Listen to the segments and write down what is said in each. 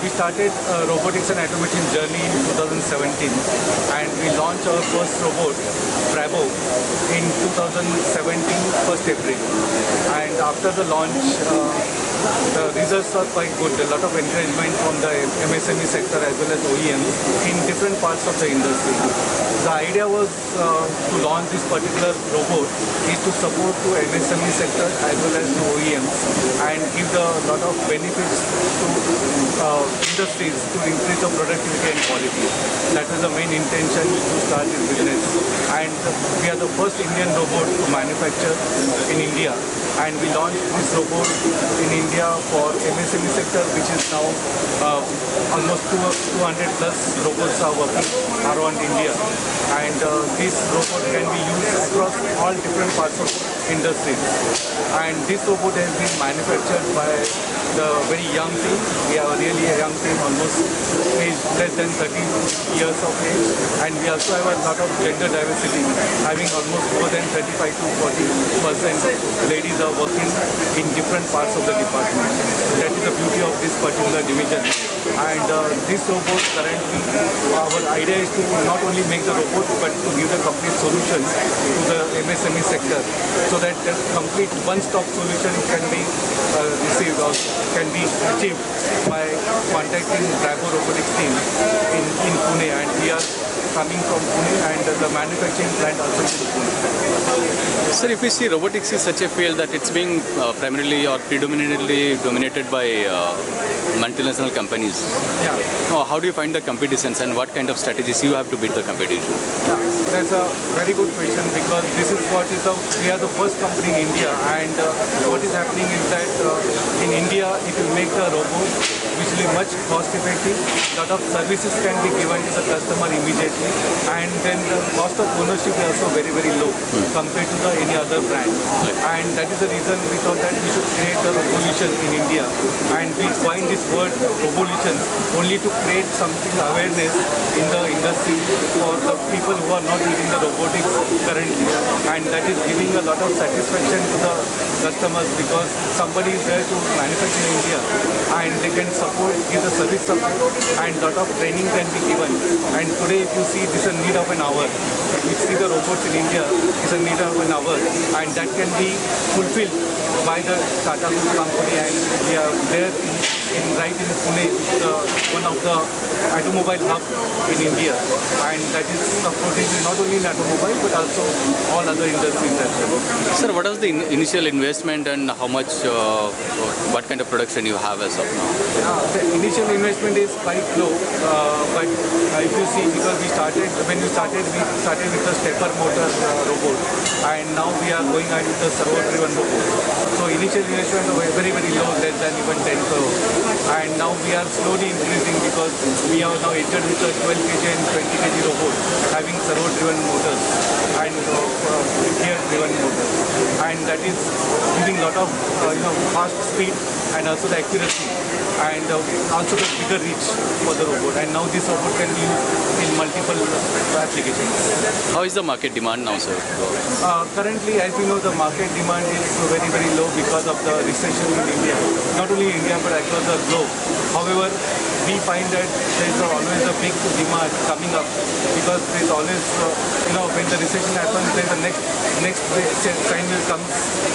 we started robotics and automation journey in 2017, and we launched our first robot, BRABO, in 2017, 1st April. And after the launch, the results are quite good. A lot of encouragement from the MSME sector as well as OEMs in different parts of the industry. The idea was to launch this particular robot is to support to MSME sector as well as to OEMs and give a lot of benefits to industries to increase the productivity and quality. That was the main intention to start this business. And we are the first Indian robot to manufacture in India. And we launched this robot in India for MSME sector, which is now almost 200 plus robots are working around India. And this robot can be used across all different parts of industries. And this robot has been manufactured by the very young team. We are really a young team, almost age less than 30 years of age. And we also have a lot of gender diversity, having almost more than 35 to 40% ladies are working in different parts of the department. That is the beauty of this particular division. And this robot currently, our idea is to not only make the robot but to give the complete solution to the MSME sector, so that the complete one-stop solution can be received or can be achieved by contacting BRABO robotics team in Pune, and we are coming from Pune, and the manufacturing plant also is in Pune. Sir, if we see robotics is such a field that it's being primarily or predominantly dominated by multinational companies. Yeah. How do you find the competitions and what kind of strategies you have to beat the competition? Yeah, that's a very good question, because this is what is we are the first company in India, and what is happening is that in India, if you make the robot which will be much cost effective, lot of services can be given to the customer immediately, and then the cost of ownership is also very, very low compared to any other brand. And that is the reason we thought that we should create a revolution in India, and we coined this word revolution only to create something awareness in the industry for the people who are not using the robotics currently, and that is giving a lot of satisfaction to the customers, because somebody is there to manufacture in India and they can support, give the service support, and lot of training can be given. And today if you see, this is a need of an hour. If you see the robots in India, it's a need of an hour, and that can be fulfilled by the Tata Group company, and we are there right in Pune, one of the automobile hub in India, and that is supporting not only in automobile but also all other industries as well. Sir, what was the initial investment and how much, what kind of production you have as of now? The initial investment is quite low, but if you see, because when we started with the stepper motor robot, and now we are going ahead with the servo-driven robot. So initial investment was very, very low, less than even 10 crore. And now we are slowly increasing, because we have now entered with a 12 kg and 20 kg robot, having servo-driven motors and gear-driven motors. And that is giving a lot of fast speed and also the accuracy, and also the bigger reach for the robot. And now this robot can be used in multiple applications. How is the market demand now, sir? Currently, as we know, the market demand is very, very low because of the recession in India. Not only India but across the globe. However, we find that there is always a big demand coming up, because there is always, when the recession happens, there is a next sign will come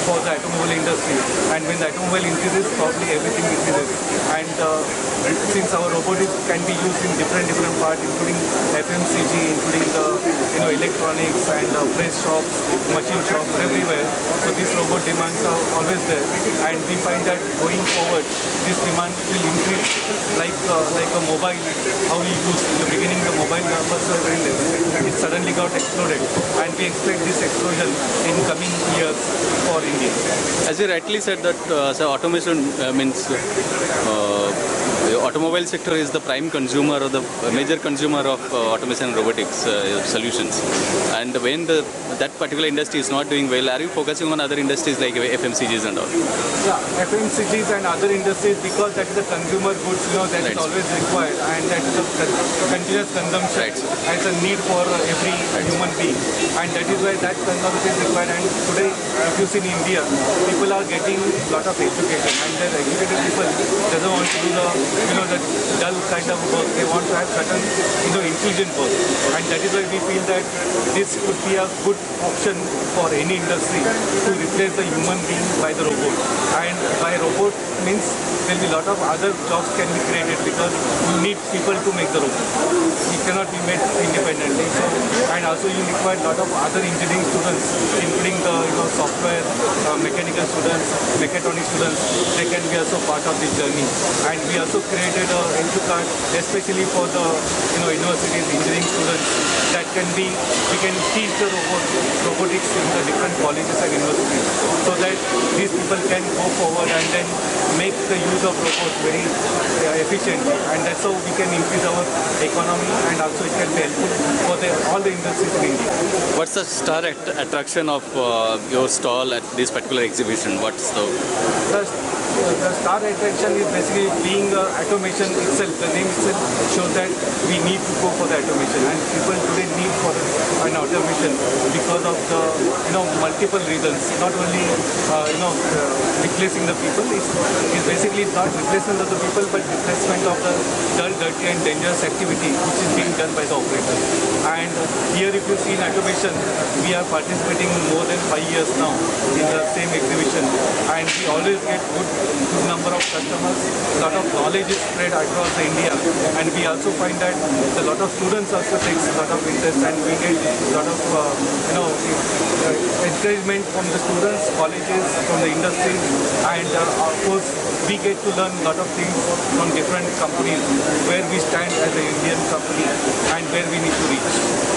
for the automobile industry, and when the automobile increases, probably everything increases. And since our robotics can be used in different parts, including FMCG, including the electronics and press shops, machine shops, everywhere. So these robot demands are always there, and we find that going forward, this demand will increase like a mobile. How we use in the beginning, the mobile numbers were very less. It suddenly got exploded, and we expect this explosion in coming years for India. As you rightly said that automation means the automobile sector is the prime consumer or the major consumer of automation and robotics solutions. And when that particular industry is not doing well, are you focusing on other industries like FMCGs and all? Yeah, FMCGs and other industries, because that is the consumer goods, that is always required, and that is a continuous consumption as a need for every human being, and that is why that consumption is required. And today, if you see in India, people are getting a lot of education, and the educated people doesn't want to do the the dull kind of work. They want to have certain, intelligent work. And that is why we feel that this could be a good option for any industry to replace the human being by the robot. And by robot means there will be a lot of other jobs can be created because you need people to make the robot. It cannot be made independently. So, and also you require a lot of other engineering students, including the software, mechanical students, mechatronics students. They can be also part of this journey. And we also created a entry card, especially for the universities, engineering students. That can be, we can teach the robotics in the different colleges and universities, so that these people can go forward and then make the use of robots very efficiently, and that's how we can increase our economy, and also it can be helpful for all the industries in India. What's the star attraction of your stall at this particular exhibition? What's The star attraction is basically being automation itself. The name itself shows that we need to go for the automation, and people today need for an automation because of the multiple reasons. Not only replacing the people, it's basically not replacement of the people, but replacement of the dull, dirty and dangerous activity which is being done by the operator. And here if you see in automation, we are participating more than 5 years now in the same exhibition, and we always get good number of customers. A lot of knowledge is spread across India, and we also find that a lot of students also takes a lot of interest, and we get a lot of encouragement from the students, colleges, from the industry, and of course we get to learn a lot of things from different companies, where we stand as an Indian company and where we need to reach.